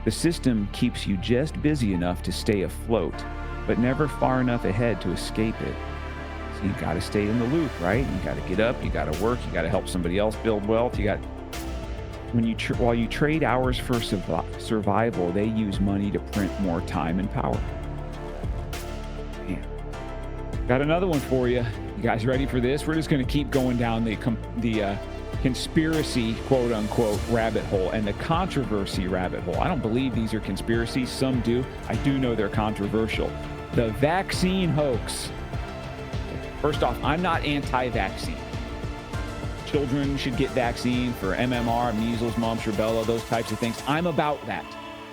The system keeps you just busy enough to stay afloat, but never far enough ahead to escape it. So you got to stay in the loop, right? You got to get up, you got to work, you got to help somebody else build wealth. You got while you trade hours for survival, they use money to print more time and power. Man. Got another one for you. You guys ready for this? We're just going to keep going down the conspiracy, quote unquote, rabbit hole and the controversy rabbit hole. I don't believe these are conspiracies. Some do. I do know they're controversial. The vaccine hoax. First off, I'm not anti-vaccine. Children should get vaccine for MMR, measles, mumps, rubella, those types of things. I'm about that,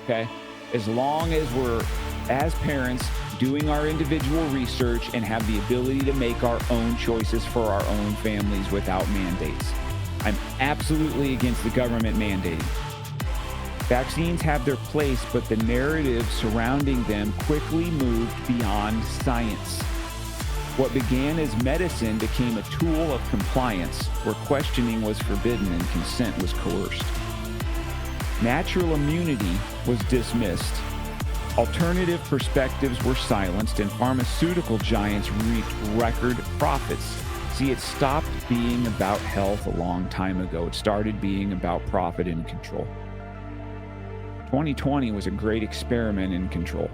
okay? As long as we're, as parents, doing our individual research and have the ability to make our own choices for our own families without mandates. I'm absolutely against the government mandating. Vaccines have their place, but the narrative surrounding them quickly moved beyond science. What began as medicine became a tool of compliance, where questioning was forbidden and consent was coerced. Natural immunity was dismissed. Alternative perspectives were silenced, and pharmaceutical giants reaped record profits. See, it stopped being about health a long time ago. It started being about profit and control. 2020 was a great experiment in control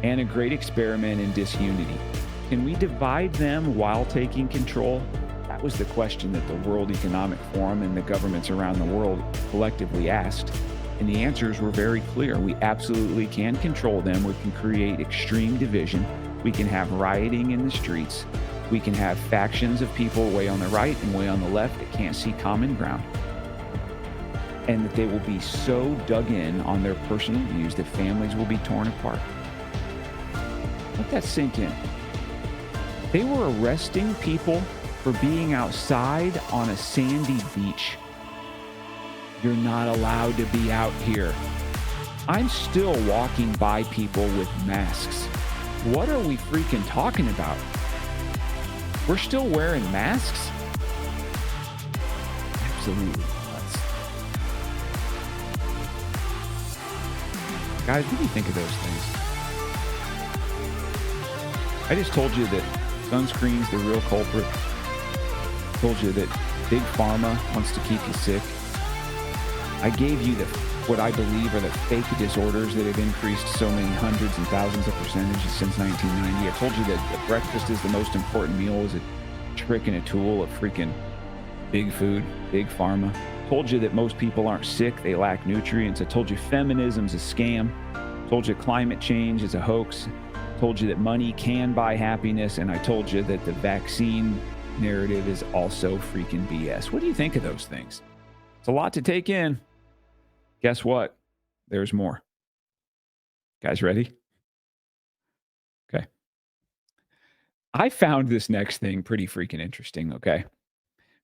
and a great experiment in disunity. Can we divide them while taking control? That was the question that the World Economic Forum and the governments around the world collectively asked. And the answers were very clear. We absolutely can control them. We can create extreme division. We can have rioting in the streets. We can have factions of people way on the right and way on the left that can't see common ground. And that they will be so dug in on their personal views that families will be torn apart. Let that sink in. They were arresting people for being outside on a sandy beach. You're not allowed to be out here. I'm still walking by people with masks. What are we freaking talking about? We're still wearing masks? Absolutely nuts. Guys, what do you think of those things? I just told you that sunscreen's the real culprit. I told you that Big Pharma wants to keep you sick. I gave you what I believe are the fake disorders that have increased so many hundreds and thousands of percentages since 1990. I told you that breakfast is the most important meal, is a trick and a tool of freaking big food, big pharma. I told you that most people aren't sick, they lack nutrients. I told you feminism's a scam. I told you climate change is a hoax. I told you that money can buy happiness, and I told you that the vaccine narrative is also freaking BS. What do you think of those things? It's a lot to take in. Guess what? There's more. Guys ready? Okay. I found this next thing pretty freaking interesting, okay?